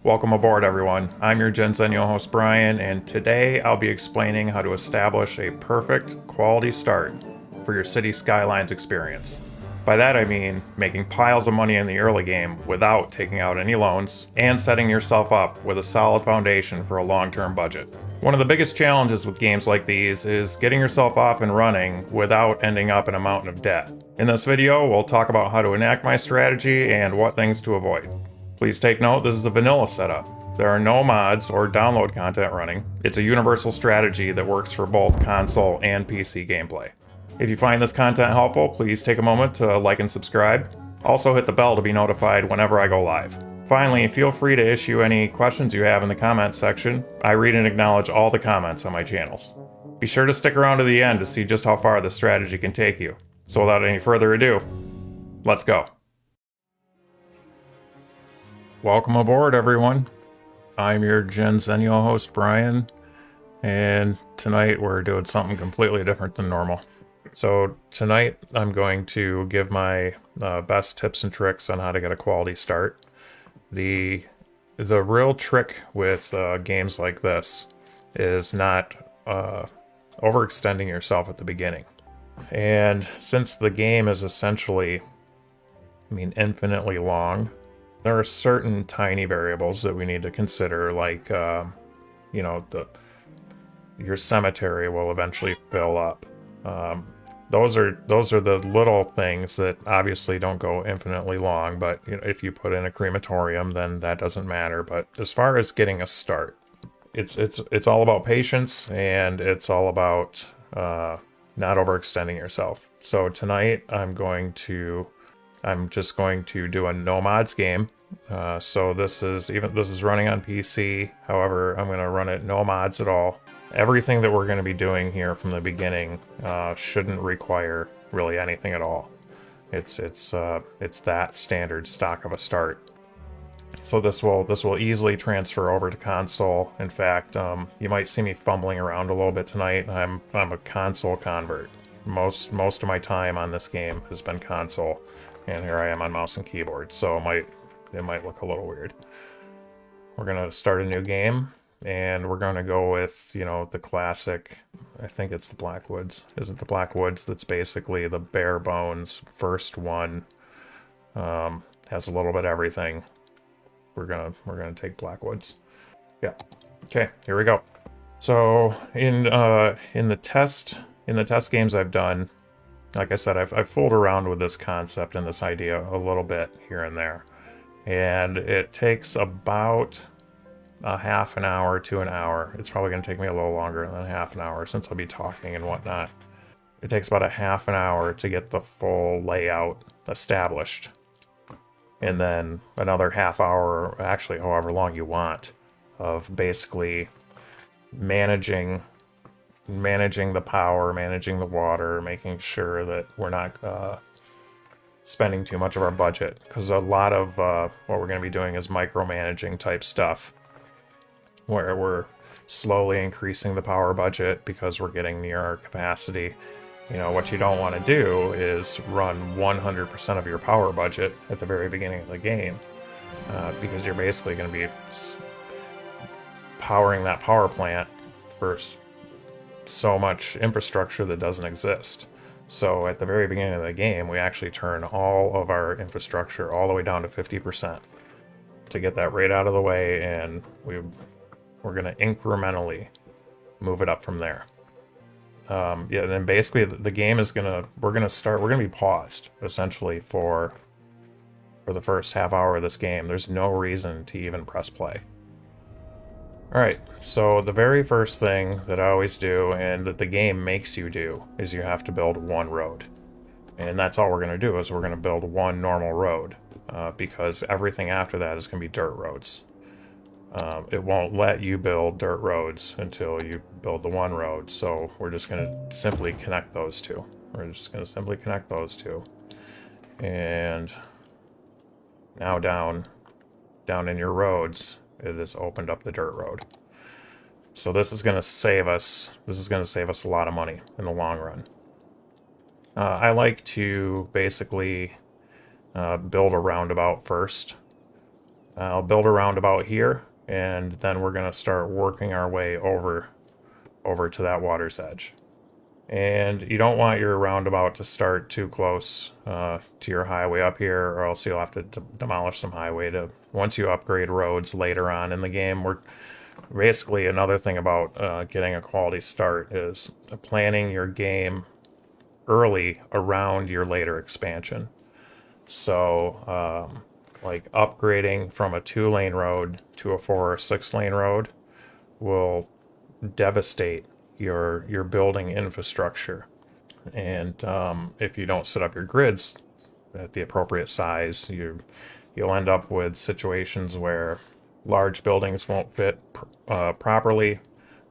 Welcome aboard, everyone. I'm your Gen Zennial host, Brian, and today I'll be explaining how to establish a perfect quality start for your City Skylines experience. By that I mean making piles of money in the early game without taking out any loans, and setting yourself up with a solid foundation for a long-term budget. One of the biggest challenges with games like these is getting yourself up and running without ending up in a mountain of debt. In this video, we'll talk about how to enact my strategy and what things to avoid. Please take note, this is the vanilla setup. There are no mods or download content running. It's a universal strategy that works for both console and PC gameplay. If you find this content helpful, please take a moment to like and subscribe. Also hit the bell to be notified whenever I go live. Finally, feel free to issue any questions you have in the comments section. I read and acknowledge all the comments on my channels. Be sure to stick around to the end to see just how far this strategy can take you. So without any further ado, let's go. Welcome aboard, everyone. I'm your Gen Zennial host, Brian, and tonight we're doing something completely different than normal. So tonight I'm going to give my best tips and tricks on how to get a quality start. The real trick with games like this is not overextending yourself at the beginning. And since the game is essentially, infinitely long, there are certain tiny variables that we need to consider, like, your cemetery will eventually fill up. Those are the little things that obviously don't go infinitely long, but if you put in a crematorium, then that doesn't matter. But as far as getting a start, it's all about patience, and it's all about not overextending yourself. So tonight I'm just going to do a no mods game. So this is running on PC. However, I'm going to run it no mods at all. Everything that we're going to be doing here from the beginning shouldn't require really anything at all. It's that standard stock of a start. So this will easily transfer over to console. In fact, you might see me fumbling around a little bit tonight. I'm a console convert. Most of my time on this game has been console, and here I am on mouse and keyboard. So it might look a little weird. We're gonna start a new game, and we're gonna go with the classic. I think it's the Blackwoods. Is it the Blackwoods? That's basically the bare bones first one. Has a little bit of everything. We're gonna take Blackwoods. Yeah. Okay, here we go. So in the test games I've done, like I said, I've fooled around with this concept and this idea a little bit here and there, and it takes about a half an hour to an hour. It's probably going to take me a little longer than a half an hour since I'll be talking and whatnot. It takes about a half an hour to get the full layout established, and then another half hour, actually however long you want, of basically managing the power, managing the water, making sure that we're not spending too much of our budget, because a lot of what we're going to be doing is micromanaging type stuff, where we're slowly increasing the power budget because we're getting near our capacity. What you don't want to do is run 100% of your power budget at the very beginning of the game, because you're basically going to be powering that power plant for so much infrastructure that doesn't exist. So at the very beginning of the game, we actually turn all of our infrastructure all the way down to 50% to get that right out of the way, and we're going to incrementally move it up from there. And then basically the game is we're going to be paused essentially for the first half hour of this game. There's no reason to even press play. Alright, so the very first thing that I always do, and that the game makes you do, is you have to build one road. And that's all we're going to do, is we're going to build one normal road, because everything after that is going to be dirt roads. It won't let you build dirt roads until you build the one road, so we're just going to simply connect those two. And now down in your roads, it has opened up the dirt road. So this is going to save us a lot of money in the long run. I like to basically build a roundabout first. I'll build a roundabout here, and then we're going to start working our way over to that water's edge. And you don't want your roundabout to start too close to your highway up here, or else you'll have to demolish some highway to once you upgrade roads later on in the game. We're basically another thing about getting a quality start is planning your game early around your later expansion. So like upgrading from a 2-lane road to a 4 or 6-lane road will devastate your building infrastructure. And if you don't set up your grids at the appropriate size, you'll end up with situations where large buildings won't fit properly,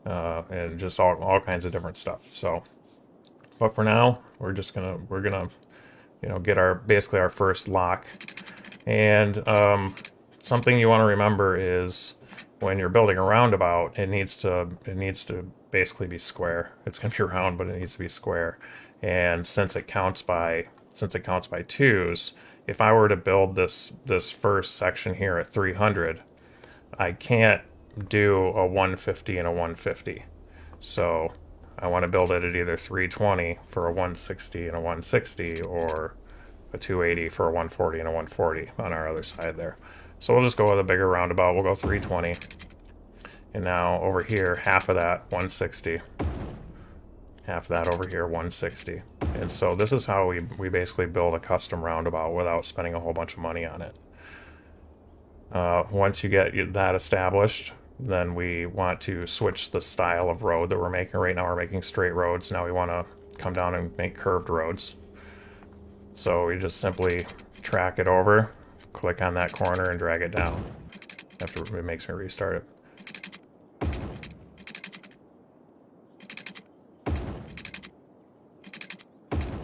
and just all kinds of different stuff. So, but for now, we're gonna get basically our first lock. And something you want to remember is when you're building a roundabout, it needs to basically be square. It's going to be round, but it needs to be square. And since it counts by twos, if I were to build this first section here at 300, I can't do a 150 and a 150. So I want to build it at either 320 for a 160 and a 160, or a 280 for a 140 and a 140 on our other side there. So we'll just go with a bigger roundabout. We'll go 320. And now over here, half of that, 160. Half of that over here, 160. And so this is how we basically build a custom roundabout without spending a whole bunch of money on it. Once you get that established, then we want to switch the style of road that we're making. Right now we're making straight roads. Now we want to come down and make curved roads. So we just simply track it over, click on that corner, and drag it down. After it makes me restart it.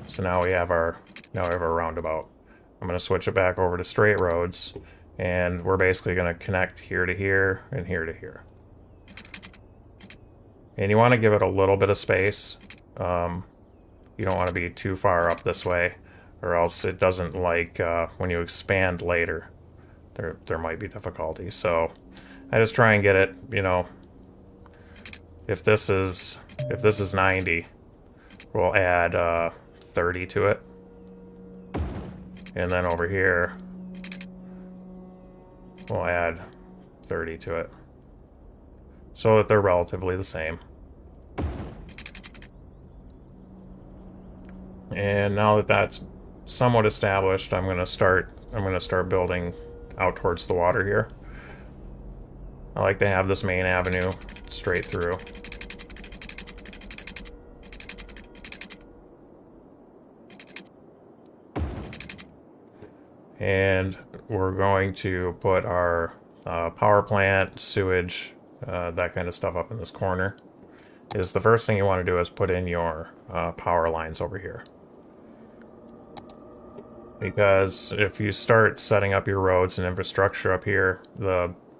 So now we have our roundabout. I'm going to switch it back over to straight roads, and we're basically going to connect here to here and here to here. And you want to give it a little bit of space. You don't want to be too far up this way, or else it doesn't like when you expand later. There might be difficulty. So I just try and get it, if this is 90, we'll add 30 to it. And then over here, we'll add 30 to it. So that they're relatively the same. And now that that's somewhat established, I'm gonna start building out towards the water here. I like to have this main avenue straight through. And we're going to put our power plant, sewage, that kind of stuff up in this corner. The first thing you want to do is put in your power lines over here. Because if you start setting up your roads and infrastructure up here,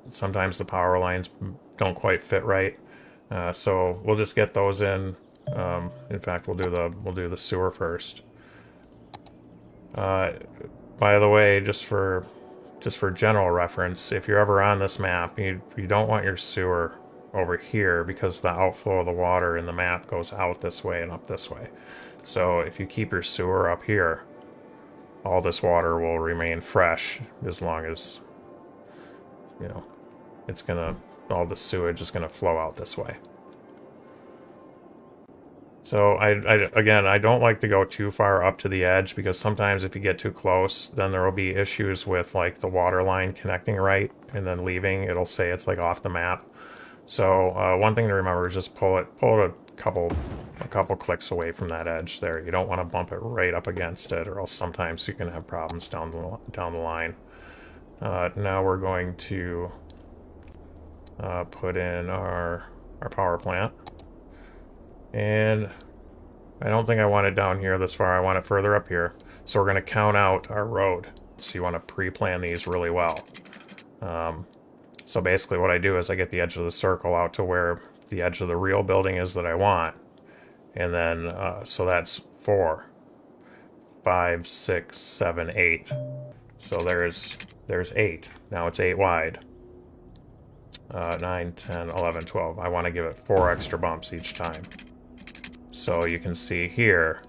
sometimes the power lines don't quite fit right. So we'll just get those in. In fact, we'll do the sewer first. By the way, just for general reference, if you're ever on this map, you don't want your sewer over here, because the outflow of the water in the map goes out this way and up this way. So if you keep your sewer up here, all this water will remain fresh as long as, all the sewage is gonna flow out this way. So I don't like to go too far up to the edge, because sometimes if you get too close, then there will be issues with like the water line connecting right and then leaving. It'll say it's like off the map. So one thing to remember is just pull it a couple clicks away from that edge there. You don't want to bump it right up against it, or else sometimes you can have problems down the line. Now we're going to put in our power plant. And I don't think I want it down here this far. I want it further up here. So we're going to count out our road. So you want to pre-plan these really well. So basically what I do is I get the edge of the circle out to where the edge of the real building is that I want. And then, so that's 4, 5, 6, 7, 8. So there's 8. Now it's 8 wide. 9, 10, 11, 12. I want to give it 4 extra bumps each time. So you can see here,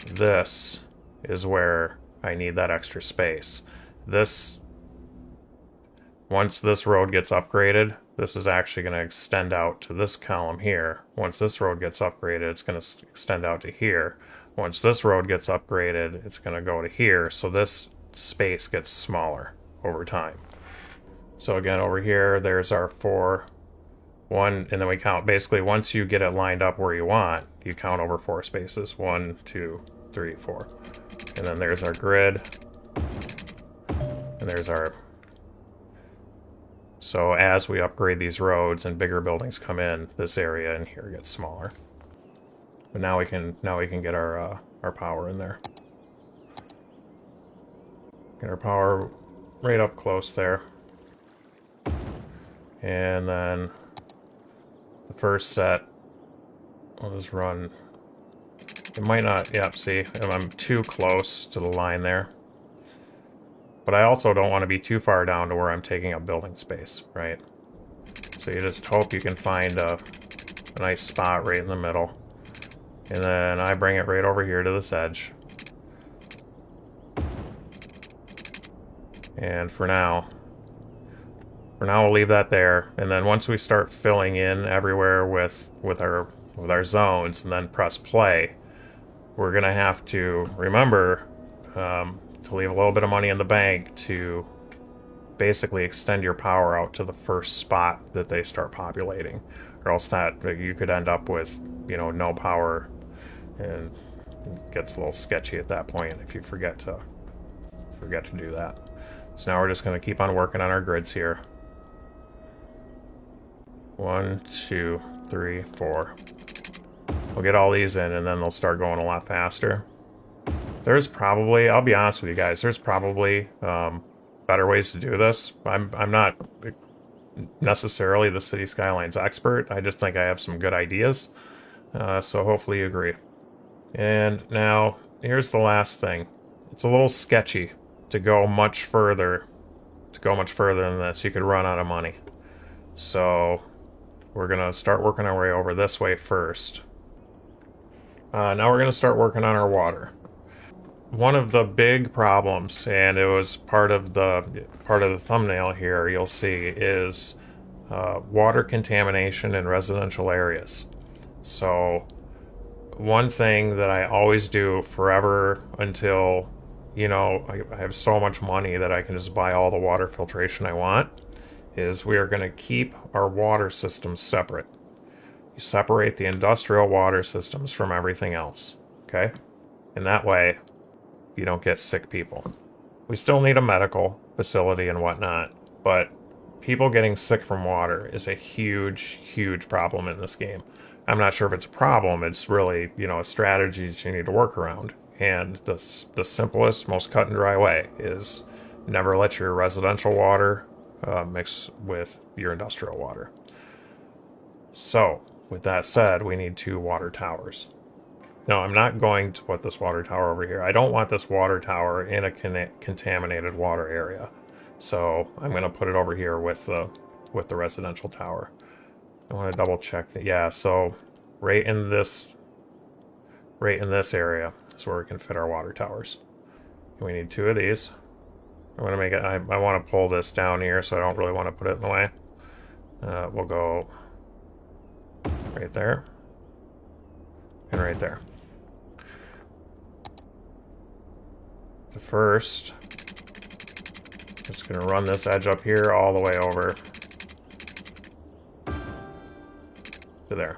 this is where I need that extra space. Once this road gets upgraded, this is actually going to extend out to this column here. Once this road gets upgraded, it's going to extend out to here. Once this road gets upgraded, it's going to go to here. So this space gets smaller over time. So again, over here, there's our 4, 1, and then we count. Basically, once you get it lined up where you want, you count over 4 spaces. 1, 2, 3, 4. And then there's our grid. And there's our... So as we upgrade these roads and bigger buildings come in, this area in here gets smaller. But now we can get our power in there. Get our power right up close there. And then the first set, I'll just run. It might not, yep, see, I'm too close to the line there. But I also don't want to be too far down to where I'm taking up building space, right? So you just hope you can find a nice spot right in the middle. And then I bring it right over here to this edge. And for now we'll leave that there. And then once we start filling in everywhere with our zones and then press play, we're gonna have to remember to leave a little bit of money in the bank to basically extend your power out to the first spot that they start populating, or else that you could end up with, you know, no power, and it gets a little sketchy at that point if you forget to do that. So now we're just going to keep on working on our grids here. 1, 2, 3, 4. We'll get all these in, and then they'll start going a lot faster. There's probably, I'll be honest with you guys, there's probably better ways to do this. I'm not necessarily the City Skylines expert. I just think I have some good ideas. So hopefully you agree. And now, here's the last thing. It's a little sketchy to go much further than this. You could run out of money. So we're going to start working our way over this way first. Now we're going to start working on our water. One of the big problems, and it was part of the thumbnail here, you'll see, is water contamination in residential areas. So one thing that I always do forever until, you know, I have so much money that I can just buy all the water filtration I want, is we are going to keep our water systems separate. You separate the industrial water systems from everything else, okay? And that way, you don't get sick people. We still need a medical facility and whatnot, but people getting sick from water is a huge, huge problem in this game. I'm not sure if it's a problem. It's really, you know, a strategy that you need to work around. And the simplest, most cut and dry way is never let your residential water mix with your industrial water. So, with that said, we need 2 water towers. No, I'm not going to put this water tower over here. I don't want this water tower in a contaminated water area. So I'm going to put it over here with the residential tower. I want to double check that. Yeah, so right in this area is where we can fit our water towers. And we need 2 of these. I'm going to make it, I want to pull this down here, so I don't really want to put it in the way. We'll go right there and right there. The first, just going to run this edge up here all the way over to there.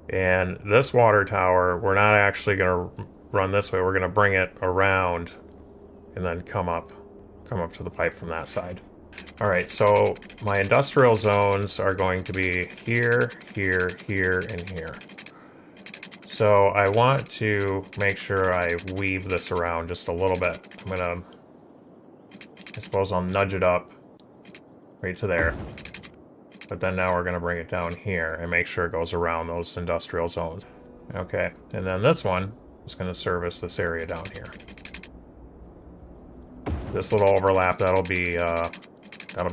And this water tower, we're not actually going to run this way. We're going to bring it around and then come up to the pipe from that side. All right, so my industrial zones are going to be here, here, here, and here. So I want to make sure I weave this around just a little bit. I suppose I'll nudge it up right to there. But then now we're going to bring it down here and make sure it goes around those industrial zones. Okay, and then this one is going to service this area down here. This little overlap, that'll be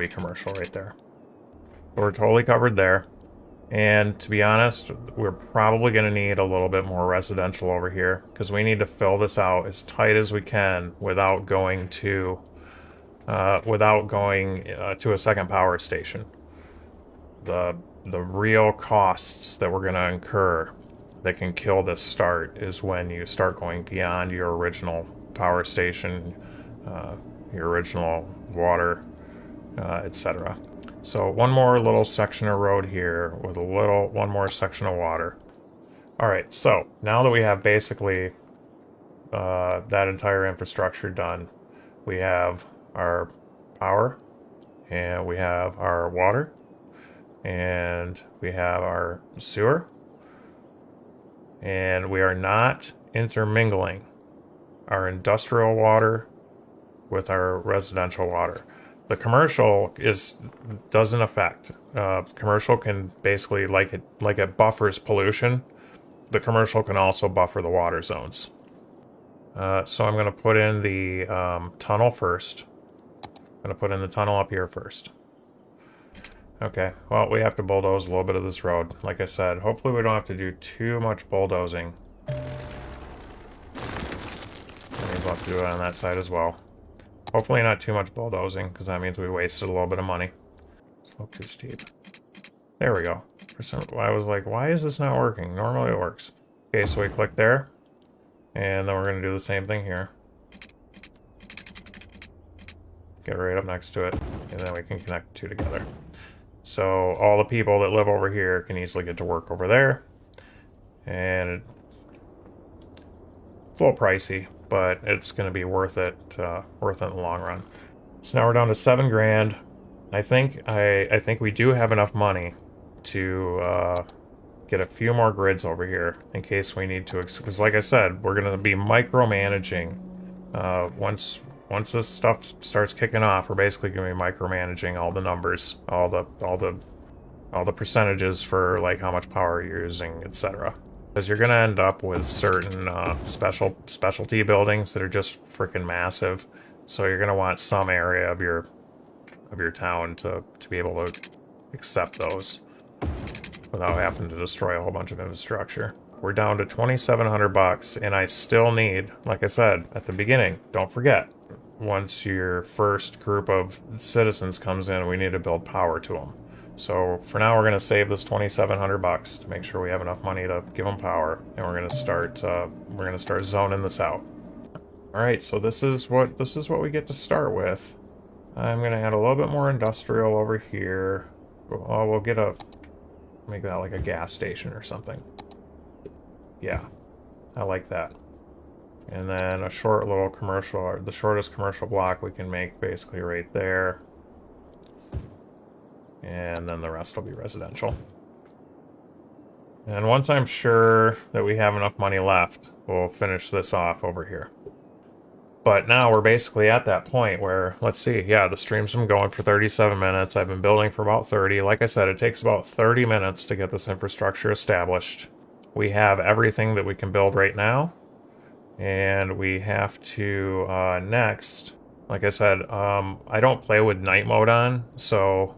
commercial right there. We're totally covered there. And to be honest, we're probably going to need a little bit more residential over here because we need to fill this out as tight as we can without going to a second power station. The real costs that we're going to incur that can kill this start is when you start going beyond your original power station, your original water, etc. So one more little section of road here with one more section of water. All right, so now that we have basically that entire infrastructure done, we have our power, and we have our water, and we have our sewer, and we are not intermingling our industrial water with our residential water. The commercial doesn't affect. Commercial can basically, like it buffers pollution, the commercial can also buffer the water zones. So I'm going to put in the tunnel first. I'm going to put in the tunnel up here first. Okay, well, we have to bulldoze a little bit of this road. Like I said, hopefully we don't have to do too much bulldozing. Maybe we'll have to do it on that side as well. Hopefully not too much bulldozing, because that means we wasted a little bit of money. Slope too steep. There we go. I was like, why is this not working? Normally it works. Okay, so we click there. And then we're going to do the same thing here. Get right up next to it. And then we can connect the two together. So all the people that live over here can easily get to work over there. And it's a little pricey, but it's going to be worth it in the long run. So now we're down to $7 grand. I think we do have enough money to get a few more grids over here in case we need to. Because like I said, we're going to be micromanaging. Once this stuff starts kicking off, we're basically going to be micromanaging all the numbers, all the percentages for like how much power you're using, etc. Because you're going to end up with certain specialty buildings that are just freaking massive. So you're going to want some area of your town to be able to accept those without having to destroy a whole bunch of infrastructure. We're down to $2,700, and I still need, like I said at the beginning, don't forget, once your first group of citizens comes in, we need to build power to them. So for now, we're going to save this $2,700 to make sure we have enough money to give them power, and we're going to start zoning this out. All right, so this is what we get to start with. I'm going to add a little bit more industrial over here. We'll make that like a gas station or something. Yeah, I like that. And then a short little commercial, or the shortest commercial block we can make basically right there. And then the rest will be residential. And once I'm sure that we have enough money left, we'll finish this off over here. But now we're basically at that point where, let's see, yeah, the stream's been going for 37 minutes. I've been building for about 30. Like I said, it takes about 30 minutes to get this infrastructure established. We have everything that we can build right now. And we have to, next, like I said, I don't play with night mode on, so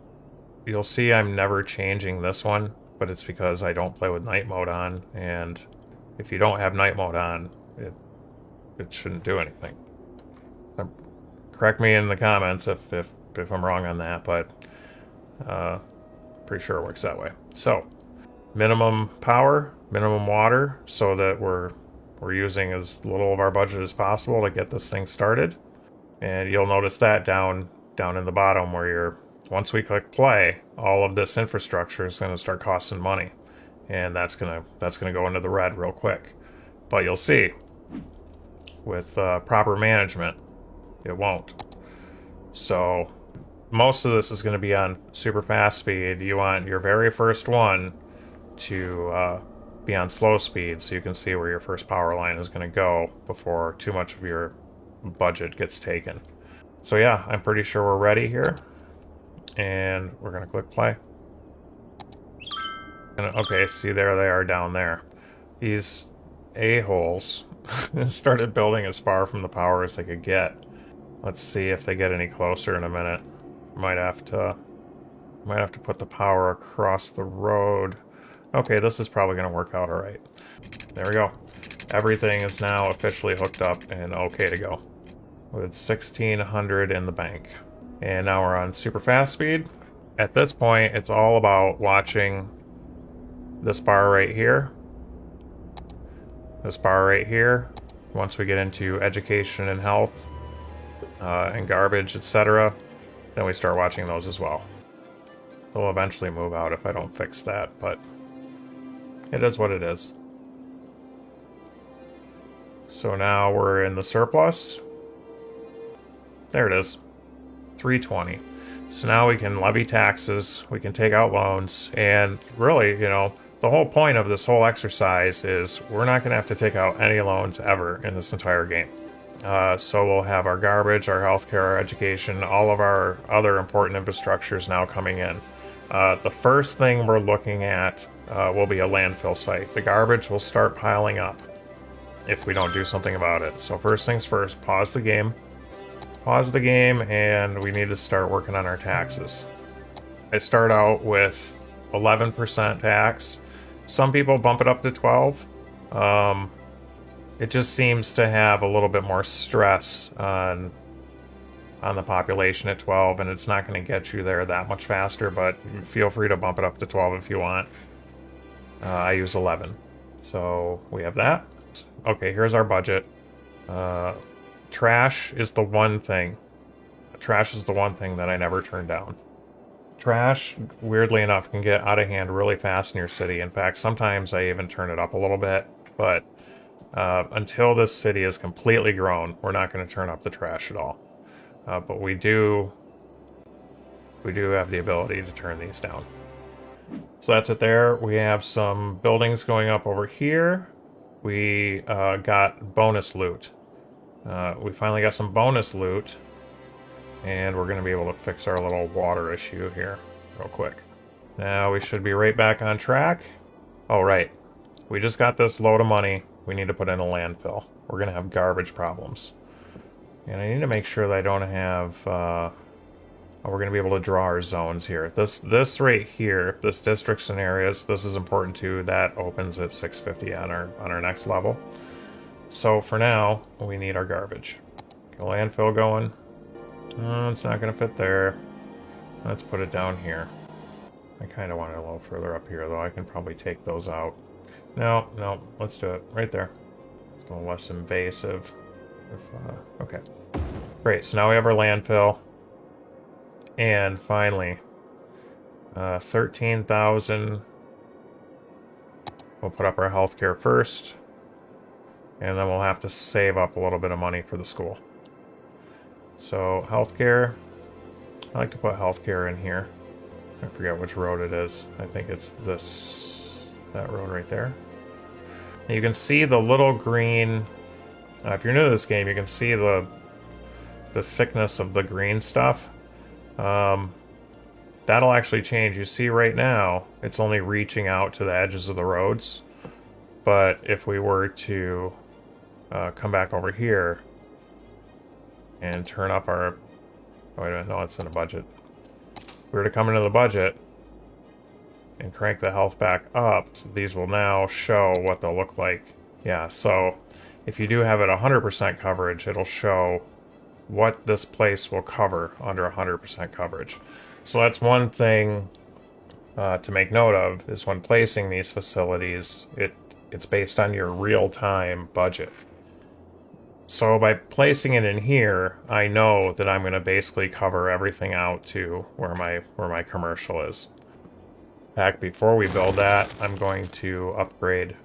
you'll see I'm never changing this one, but it's because I don't play with night mode on, and if you don't have night mode on, it shouldn't do anything. Correct me in the comments if I'm wrong on that, but pretty sure it works that way. So, minimum power, minimum water, so that we're using as little of our budget as possible to get this thing started. And you'll notice that down in the bottom where once we click play, all of this infrastructure is going to start costing money. And that's gonna go into the red real quick. But you'll see, with proper management, it won't. So most of this is going to be on super fast speed. You want your very first one to be on slow speed so you can see where your first power line is going to go before too much of your budget gets taken. So yeah, I'm pretty sure we're ready here. And we're going to click play. And, okay, see, there they are down there. These a-holes started building as far from the power as they could get. Let's see if they get any closer in a minute. Might have to put the power across the road. Okay, this is probably going to work out all right. There we go. Everything is now officially hooked up and okay to go. With 1600 in the bank. And now we're on super fast speed. At this point, it's all about watching this bar right here. This bar right here. Once we get into education and health, and garbage, etc., then we start watching those as well. They'll eventually move out if I don't fix that, but it is what it is. So now we're in the surplus. There it is. 320. So now we can levy taxes, we can take out loans, and really, you know, the whole point of this whole exercise is we're not going to have to take out any loans ever in this entire game. So we'll have our garbage, our healthcare, our education, all of our other important infrastructures now coming in. The first thing we're looking at will be a landfill site. The garbage will start piling up if we don't do something about it. So first things first, pause the game. Pause the game, and we need to start working on our taxes. I start out with 11% tax. Some people bump it up to 12. It just seems to have a little bit more stress on the population at 12, and it's not going to get you there that much faster, but feel free to bump it up to 12 if you want. I use 11. So we have that. Okay, here's our budget. Trash is the one thing. Trash is the one thing that I never turn down. Trash, weirdly enough, can get out of hand really fast in your city. In fact, sometimes I even turn it up a little bit, but until this city is completely grown, we're not going to turn up the trash at all. But we do have the ability to turn these down. So that's it there. We have some buildings going up over here. We got bonus loot. We finally got some bonus loot, and we're going to be able to fix our little water issue here real quick. Now we should be right back on track. Oh, right. We just got this load of money. We need to put in a landfill. We're going to have garbage problems. And I need to make sure that I don't have... we're going to be able to draw our zones here. This right here, this districts and areas, this is important too. That opens at 650 on our next level. So for now, we need our garbage. Get a landfill going. It's not going to fit there. Let's put it down here. I kind of want it a little further up here, though. I can probably take those out. No, let's do it right there. It's a little less invasive. Okay. Great, so now we have our landfill. And finally, 13,000. We'll put up our healthcare first. And then we'll have to save up a little bit of money for the school. So, healthcare. I like to put healthcare in here. I forget which road it is. I think it's that road right there. And you can see the little green... if you're new to this game, you can see the thickness of the green stuff. That'll actually change. You see right now, it's only reaching out to the edges of the roads. But if we were to come back over here and turn up our... Oh, wait a minute, no, it's in a budget. If we were to come into the budget and crank the health back up, these will now show what they'll look like. Yeah, so if you do have it 100% coverage, it'll show what this place will cover under 100% coverage. So that's one thing to make note of, is when placing these facilities, it's based on your real-time budget. So by placing it in here, I know that I'm going to basically cover everything out to where my commercial is. In fact, before we build that, I'm going to upgrade.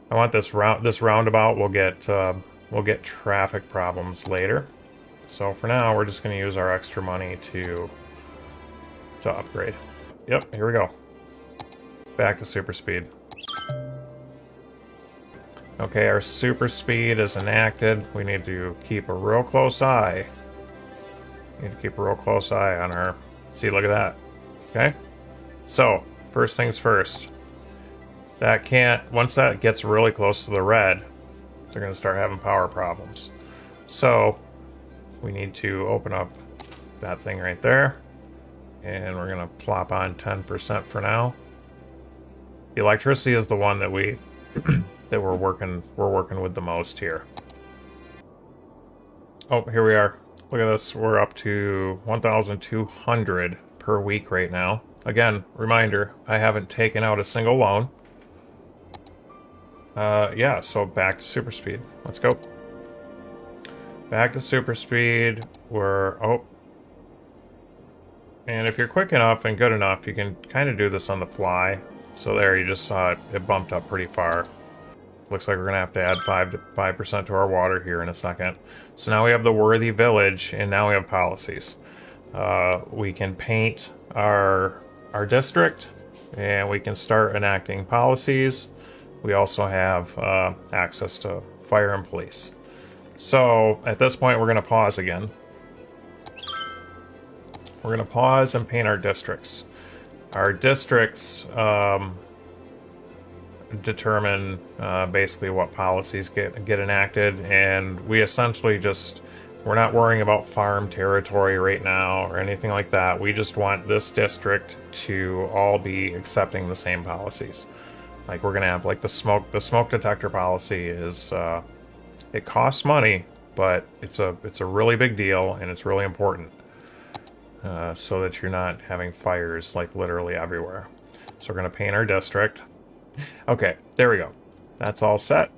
I want this roundabout. We'll get traffic problems later. So for now, we're just going to use our extra money to upgrade. Yep, here we go. Back to super speed. Okay, our super speed is enacted. We need to keep a real close eye. We need to keep a real close eye on our... See, look at that. Okay? So, first things first. That can't... Once that gets really close to the red, they're going to start having power problems. So, we need to open up that thing right there. And we're gonna plop on 10% for now. The electricity is the one that we that we're working with the most here. Oh, here we are. Look at this. We're up to 1,200 per week right now. Again, reminder, I haven't taken out a single loan. Yeah, so back to super speed. Let's go. Back to super speed. And if you're quick enough and good enough, you can kind of do this on the fly. So there, you just saw it bumped up pretty far. Looks like we're gonna have to add 5% to our water here in a second. So now we have the worthy village, and now we have policies. We can paint our district, and we can start enacting policies. We also have access to fire and police. So at this point, we're gonna pause again. We're gonna pause and paint our districts. Our districts determine basically what policies get enacted, and we essentially we're not worrying about farm territory right now or anything like that. We just want this district to all be accepting the same policies. Like, we're gonna have like the smoke detector policy is it costs money, but it's a really big deal, and it's really important so that you're not having fires like literally everywhere. So we're gonna paint our district. Okay, there we go. That's all set.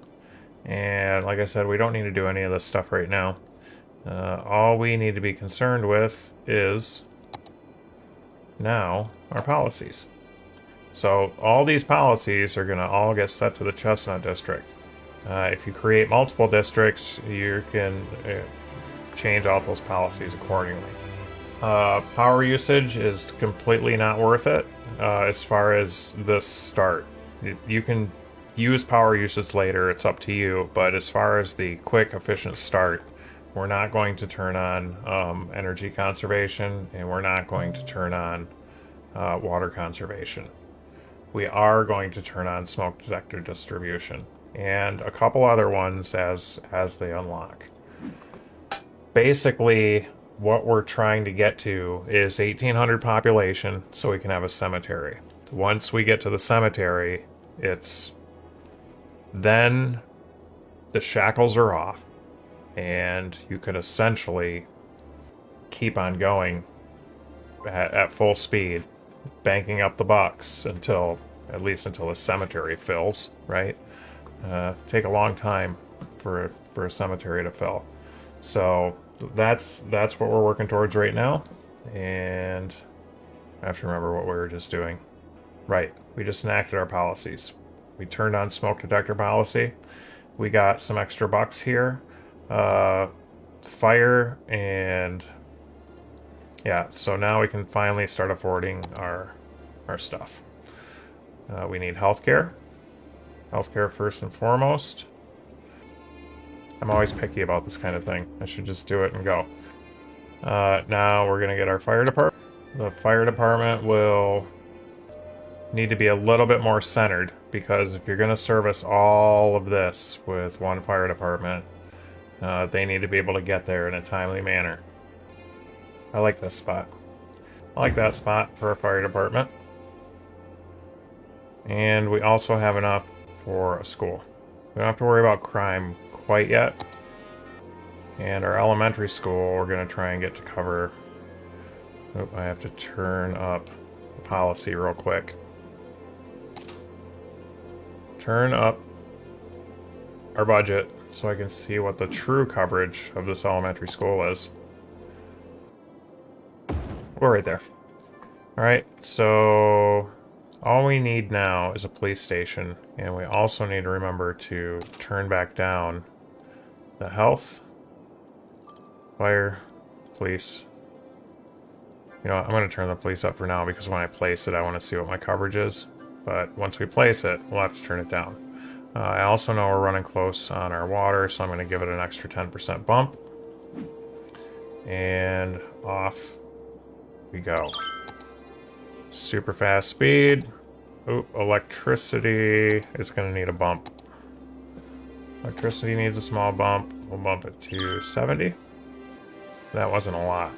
And like I said, we don't need to do any of this stuff right now. All we need to be concerned with is now our policies. So all these policies are going to all get set to the Chestnut District. If you create multiple districts, you can change all those policies accordingly. Power usage is completely not worth it as far as this start. You can use power usage later, it's up to you, but as far as the quick, efficient start, we're not going to turn on energy conservation, and we're not going to turn on water conservation. We are going to turn on smoke detector distribution, and a couple other ones as they unlock. Basically, what we're trying to get to is 1,800 population, so we can have a cemetery. Once we get to the cemetery, then the shackles are off, and you could essentially keep on going at full speed, banking up the bucks at least until the cemetery fills, right? Take a long time for a cemetery to fill. So that's what we're working towards right now, and I have to remember what we were just doing. Right, we just enacted our policies. We turned on smoke detector policy. We got some extra bucks here. Fire, and yeah, so now we can finally start affording our stuff. We need healthcare. Healthcare first and foremost. I'm always picky about this kind of thing. I should just do it and go. Now we're gonna get our fire department. The fire department will need to be a little bit more centered, because if you're going to service all of this with one fire department, they need to be able to get there in a timely manner. I like this spot. I like that spot for a fire department. And we also have enough for a school. We don't have to worry about crime quite yet. And our elementary school, we're going to try and get to cover... Oh, I have to turn up the policy real quick. Turn up our budget so I can see what the true coverage of this elementary school is. We're right there. Alright, so all we need now is a police station, and we also need to remember to turn back down the health, fire, police. You know what, I'm going to turn the police up for now, because when I place it, I want to see what my coverage is. But once we place it, we'll have to turn it down. I also know we're running close on our water, so I'm going to give it an extra 10% bump. And off we go. Super fast speed. Oop, electricity is going to need a bump. Electricity needs a small bump. We'll bump it to 70. That wasn't a lot.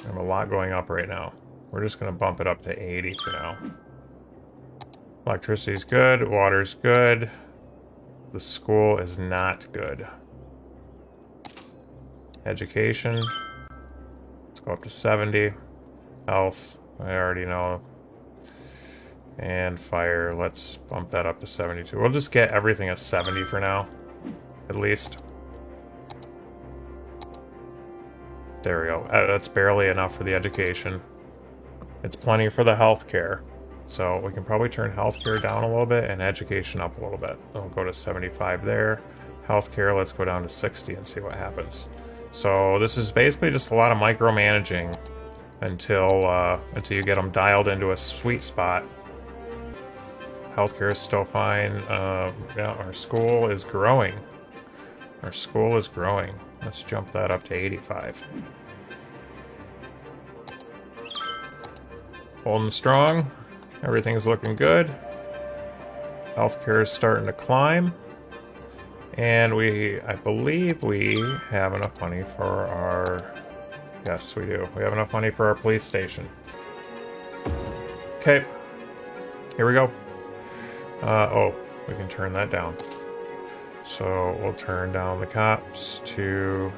I have a lot going up right now. We're just going to bump it up to 80 for now. Electricity's good. Water's good. The school is not good. Education. Let's go up to 70. Health. I already know. And fire. Let's bump that up to 72. We'll just get everything at 70 for now. At least. There we go. That's barely enough for the education. It's plenty for the healthcare. So we can probably turn healthcare down a little bit and education up a little bit. We'll go to 75 there. Healthcare, let's go down to 60 and see what happens. So this is basically just a lot of micromanaging until you get them dialed into a sweet spot. Healthcare is still fine. Yeah, our school is growing. Our school is growing. Let's jump that up to 85. Holding strong. Everything's looking good. Healthcare is starting to climb. And I believe we have enough money for our... Yes, we do. We have enough money for our police station. Okay. Here we go. Oh, we can turn that down. So we'll turn down the cops to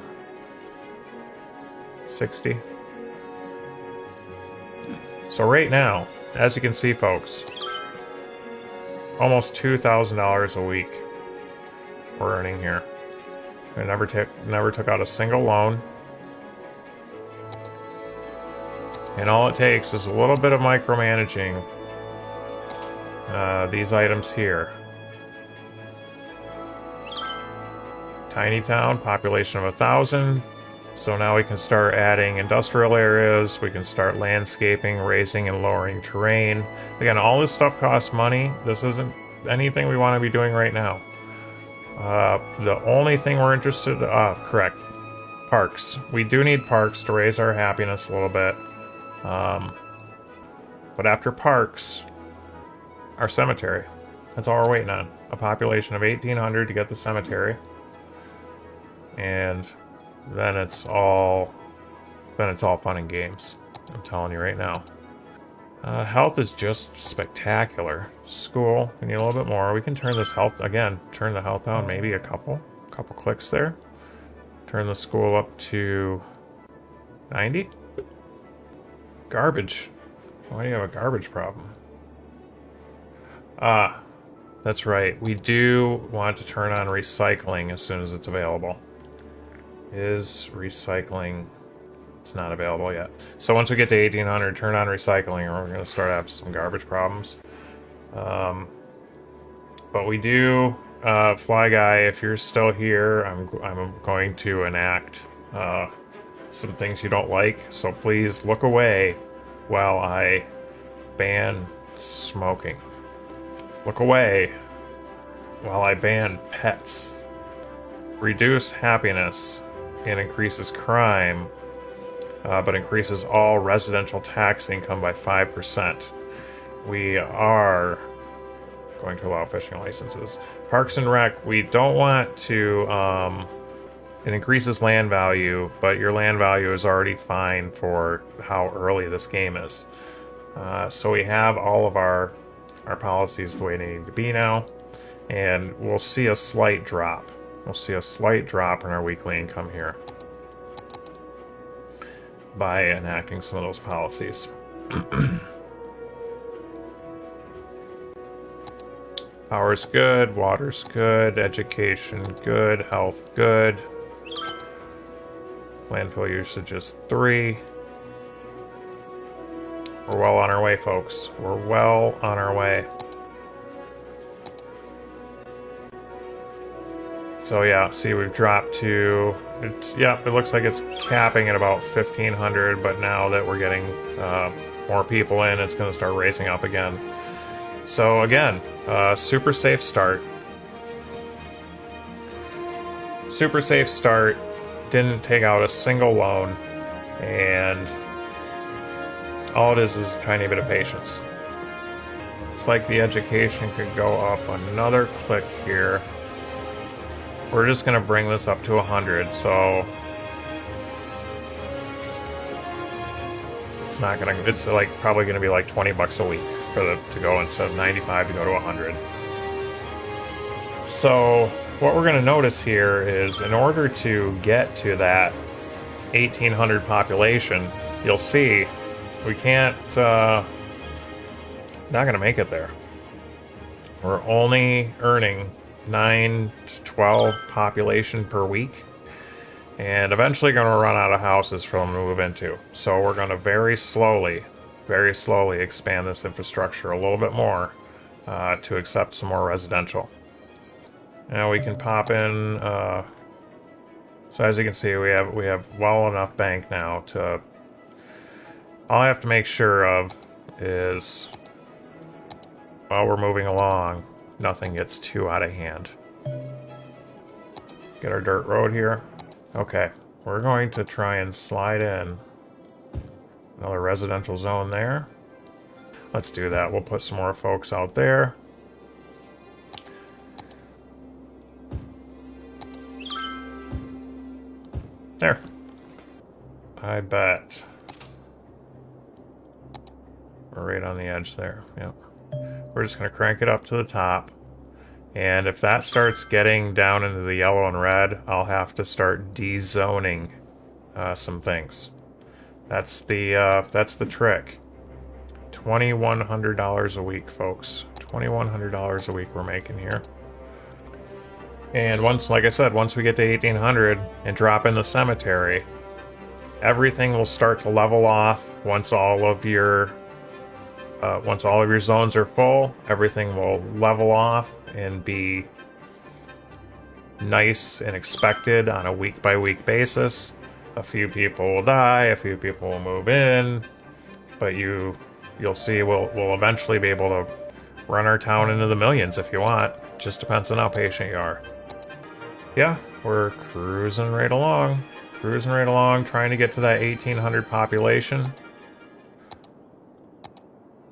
60. So right now, as you can see, folks, almost $2,000 a week we're earning here. We never took out a single loan. And all it takes is a little bit of micromanaging these items here. Tiny town, population of 1,000. So now we can start adding industrial areas, we can start landscaping, raising and lowering terrain. Again, all this stuff costs money. This isn't anything we want to be doing right now. The only thing we're interested correct. Parks. We do need parks to raise our happiness a little bit. But after parks, our cemetery. That's all we're waiting on. A population of 1,800 to get the cemetery. And then it's all fun and games. I'm telling you right now. Health is just spectacular. School, we need a little bit more. We can turn this health again. Turn the health down, maybe a couple clicks there. Turn the school up to 90. Garbage. Why do you have a garbage problem? That's right. We do want to turn on recycling as soon as it's available. Is recycling... It's not available yet. So once we get to 1,800, turn on recycling, or we're going to start having some garbage problems. But we do... Fly Guy, if you're still here, I'm going to enact some things you don't like. So please look away while I ban smoking. Look away while I ban pets. Reduce happiness and increases crime, but increases all residential tax income by 5%. We are going to allow fishing licenses. Parks and Rec, we don't want to... it increases land value, but your land value is already fine for how early this game is. So we have all of our policies the way they need to be now, and we'll see a slight drop. We'll see a slight drop in our weekly income here by enacting some of those policies. Power's good, water's good, education good, health good. Landfill usage is 3. We're well on our way, folks. We're well on our way. So yeah, see, we've dropped to... it looks like it's capping at about 1,500, but now that we're getting more people in, it's going to start raising up again. So again, super safe start. Super safe start. Didn't take out a single loan, and all it is a tiny bit of patience. Looks like the education could go up another click here. We're just going to bring this up to 100, so not gonna. It's like probably gonna be like 20 bucks a week for to go instead of 95 to go to 100. So what we're gonna notice here is in order to get to that 1800 population, you'll see we can't. Not gonna make it there. We're only earning 9 to 12 population per week, and eventually going to run out of houses for them to move into. So we're going to very slowly expand this infrastructure a little bit more to accept some more residential. Now we can pop in. So as you can see, we have well enough bank now to. All I have to make sure of is, while we're moving along, nothing gets too out of hand. Get our dirt road here. Okay, we're going to try and slide in another residential zone there. Let's do that. We'll put some more folks out there. There. I bet. We're right on the edge there. Yep. We're just going to crank it up to the top. And if that starts getting down into the yellow and red, I'll have to start dezoning some things. That's the trick. $2,100 a week, folks. $2,100 a week we're making here. And once, like I said, once we get to 1800 and drop in the cemetery, everything will start to level off. Once all of your zones are full, everything will level off and be nice and expected on a week-by-week basis. A few people will die, a few people will move in, but you'll see we'll eventually be able to run our town into the millions if you want. Just depends on how patient you are. Yeah, we're cruising right along, trying to get to that 1800 population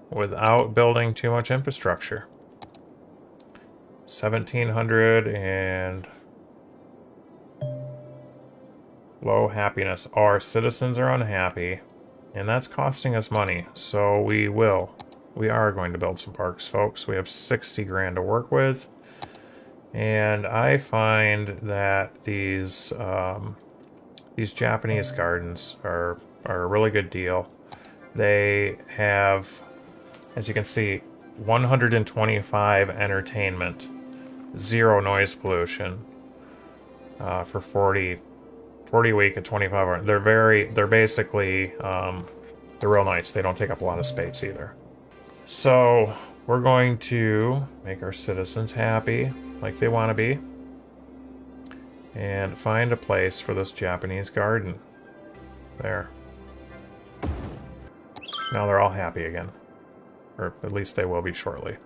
without building too much infrastructure. 1700 and low happiness. Our citizens are unhappy, and that's costing us money. So we are going to build some parks, folks. We have 60 grand to work with, and I find that these Japanese gardens are a really good deal. They have, as you can see, 125 entertainment, 0 noise pollution for 40 a week at 25 hours. They're basically, they're real nice. They don't take up a lot of space either. So we're going to make our citizens happy like they want to be and find a place for this Japanese garden. There. Now they're all happy again. Or at least they will be shortly.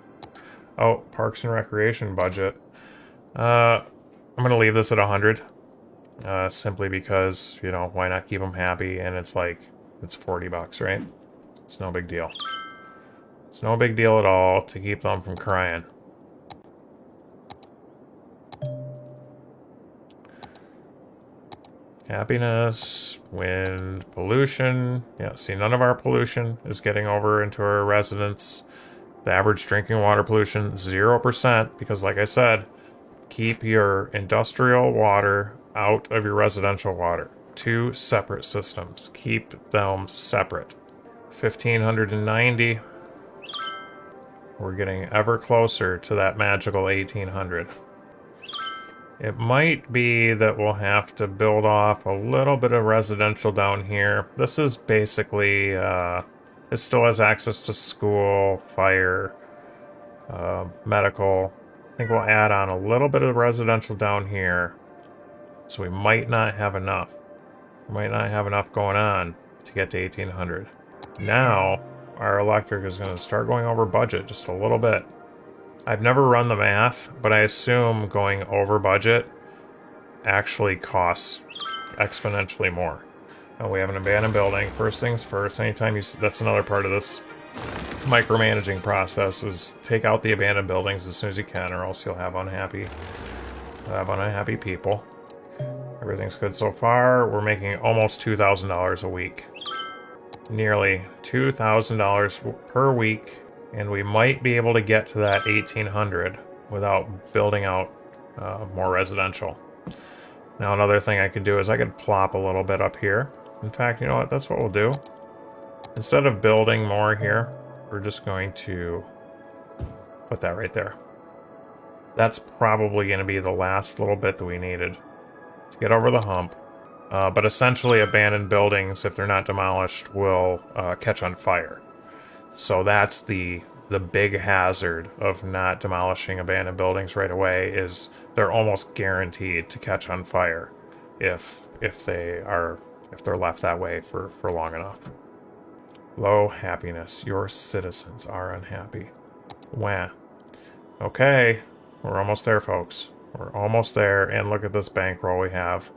Oh, Parks and Recreation budget. I'm going to leave this at 100. Simply because, you know, why not keep them happy? And it's like, it's 40 bucks, right? It's no big deal. It's no big deal at all to keep them from crying. Happiness, wind, pollution. Yeah, see, none of our pollution is getting over into our residents. The average drinking water pollution, 0%, because like I said, keep your industrial water out of your residential water. 2 separate systems. Keep them separate. 1590. We're getting ever closer to that magical 1800. It might be that we'll have to build off a little bit of residential down here. This is basically, it still has access to school, fire, medical. I think we'll add on a little bit of residential down here. So we might not have enough. We might not have enough going on to get to 1800. Now, our electric is going to start going over budget just a little bit. I've never run the math, but I assume going over budget actually costs exponentially more. And we have an abandoned building. First things first, anytime you see, that's another part of this micromanaging process, is take out the abandoned buildings as soon as you can, or else you'll have unhappy people. Everything's good so far. We're making almost $2,000 a week. nearly $2,000 per week, and we might be able to get to that 1,800 without building out more residential. Now, another thing I could do is I could plop a little bit up here. In fact, you know what? That's what we'll do. Instead of building more here, we're just going to put that right there. That's probably going to be the last little bit that we needed to get over the hump. But essentially, abandoned buildings, if they're not demolished, will catch on fire. So that's the big hazard of not demolishing abandoned buildings right away, is they're almost guaranteed to catch on fire if they're left that way for long enough. Low happiness. Your citizens are unhappy. Wah. Okay, we're almost there, folks. We're almost there, and look at this bankroll we have.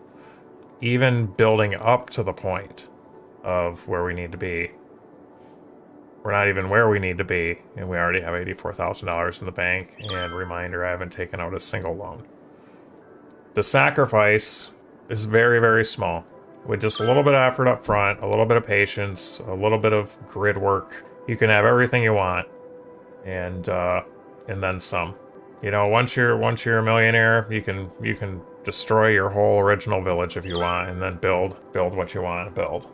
Even building up to the point of where we need to be, we're not even where we need to be, and we already have $84,000 in the bank. And reminder, I haven't taken out a single loan. The sacrifice is very, very small. With just a little bit of effort up front, a little bit of patience, a little bit of grid work, you can have everything you want, and then some. You know, once you're a millionaire, you can destroy your whole original village if you want, and then build what you want to build.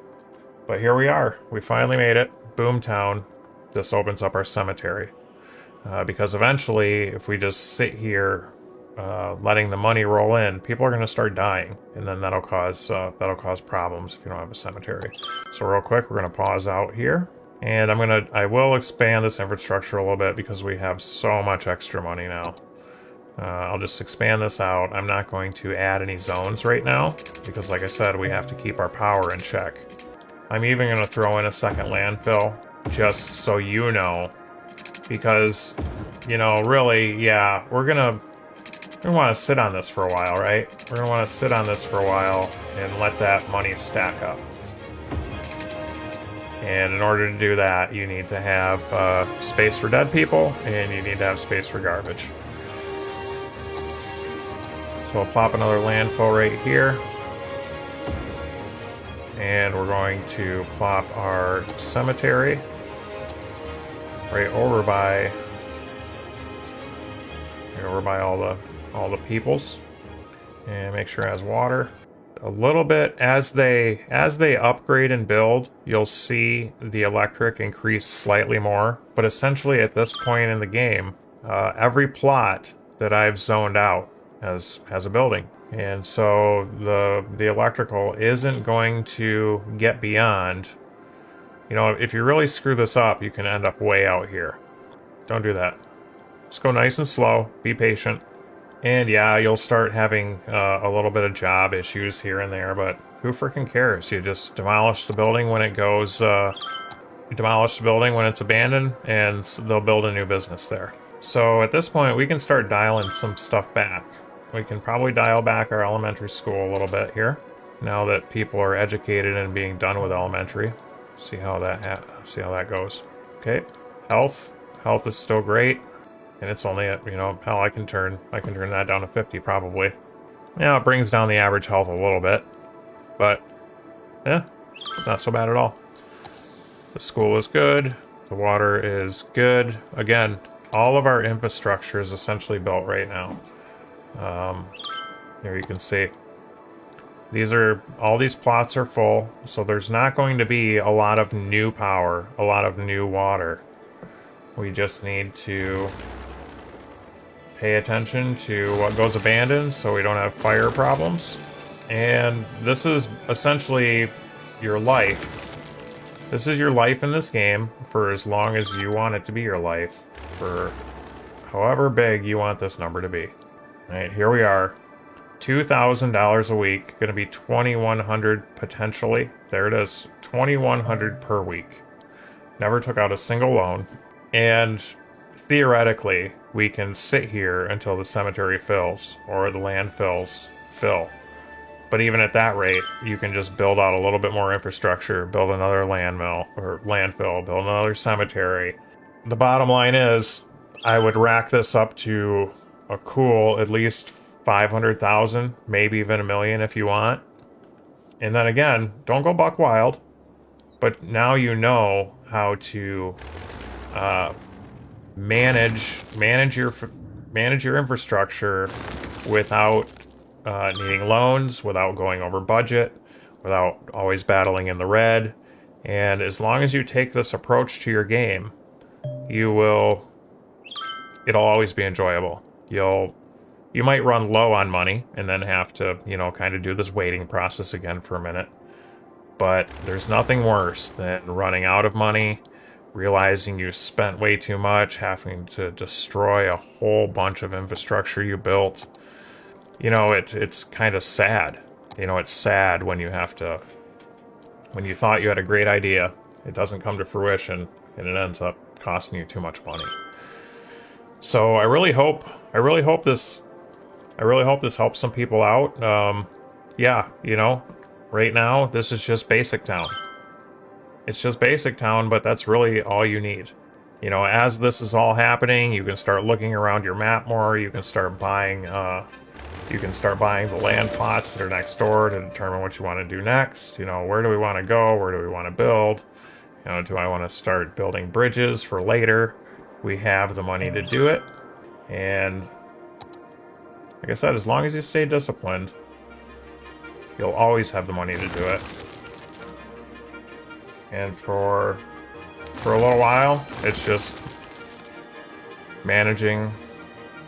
But here we are. We finally made it. Boomtown. This opens up our cemetery. Because eventually, if we just sit here letting the money roll in, people are going to start dying, and then that'll cause problems if you don't have a cemetery. So real quick, we're going to pause out here, and I will expand this infrastructure a little bit because we have so much extra money now. I'll just expand this out. I'm not going to add any zones right now because, like I said, we have to keep our power in check. I'm even going to throw in a second landfill just so you know, because, you know, really, yeah, we're gonna want to sit on this for a while, right? We're gonna want to sit on this for a while and let that money stack up. And in order to do that, you need to have space for dead people, and you need to have space for garbage. So we'll plop another landfill right here. And we're going to plop our cemetery right over by all the peoples, and make sure it has water. A little bit as they upgrade and build, you'll see the electric increase slightly more. But essentially, at this point in the game, every plot that I've zoned out has a building. And so the electrical isn't going to get beyond, you know, if you really screw this up, you can end up way out here. Don't do that. Just go nice and slow, be patient. And yeah, you'll start having a little bit of job issues here and there, but who freaking cares? You just demolish the building when it goes, you demolish the building when it's abandoned, and they'll build a new business there. So at this point, we can start dialing some stuff back. We can probably dial back our elementary school a little bit here, now that people are educated and being done with elementary. See how that goes. Okay, health is still great, and it's only at, you know, hell, I can turn that down to 50 probably. Yeah, it brings down the average health a little bit, but yeah, it's not so bad at all. The school is good. The water is good. Again, all of our infrastructure is essentially built right now. Here you can see all these plots are full, so there's not going to be a lot of new power, a lot of new water. We just need to pay attention to what goes abandoned so we don't have fire problems. And this is essentially your life. This is your life in this game for as long as you want it to be your life, for however big you want this number to be. Alright, here we are. $2,000 a week, going to be $2,100 potentially. There it is, $2,100 per week. Never took out a single loan. And theoretically, we can sit here until the cemetery fills, or the landfills fill. But even at that rate, you can just build out a little bit more infrastructure, build another landfill, build another cemetery. The bottom line is, I would rack this up to a cool at least 500,000, maybe even $1 million if you want. And then again, don't go buck wild. but now you know how to manage your infrastructure without needing loans, without going over budget, without always battling in the red. And as long as you take this approach to your game, it'll always be enjoyable. You might run low on money and then have to, kind of do this waiting process again for a minute. But there's nothing worse than running out of money, realizing you spent way too much, having to destroy a whole bunch of infrastructure you built. It's kind of sad. It's sad when when you thought you had a great idea, it doesn't come to fruition, and it ends up costing you too much money. So I really hope this helps some people out. Yeah, right now this is just basic town. It's just basic town, but that's really all you need. As this is all happening, you can start looking around your map more. You can start buying the land plots that are next door to determine what you want to do next. Where do we want to go? Where do we want to build? Do I want to start building bridges for later? We have the money to do it. And like I said, as long as you stay disciplined, you'll always have the money to do it. And for a little while, it's just managing.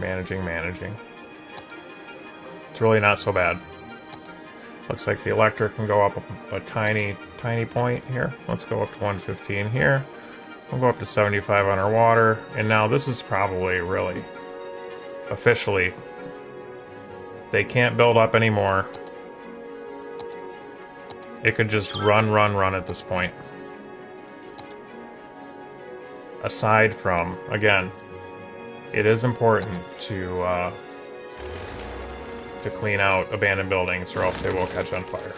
It's really not so bad. Looks like the electric can go up a tiny point here. Let's go up to 115 here. We'll go up to 75 on our water. And now this is probably really, officially, they can't build up anymore. It could just run at this point. Aside from, again, it is important to clean out abandoned buildings, or else they will catch on fire.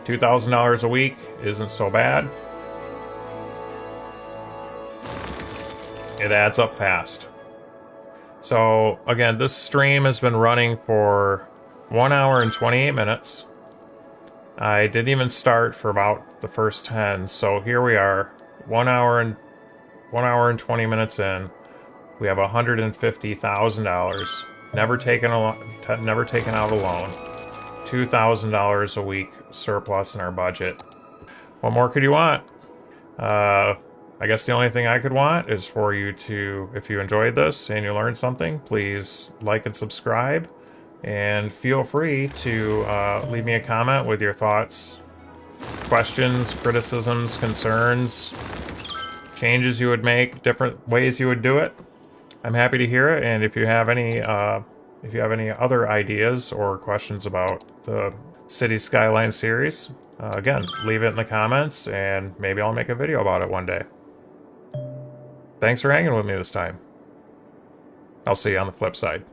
$2,000 a week isn't so bad. It adds up fast. So again, this stream has been running for 1 hour and 28 minutes. I didn't even start for about the first 10, so here we are, 1 hour and 20 minutes in. We have $150,000, never taken out a loan, $2,000 a week surplus in our budget. What more could you want? I guess the only thing I could want is for you to, if you enjoyed this and you learned something, please like and subscribe. And feel free to leave me a comment with your thoughts, questions, criticisms, concerns, changes you would make, different ways you would do it. I'm happy to hear it. And if you have any other ideas or questions about the City Skylines series, again, leave it in the comments, and maybe I'll make a video about it one day. Thanks for hanging with me this time. I'll see you on the flip side.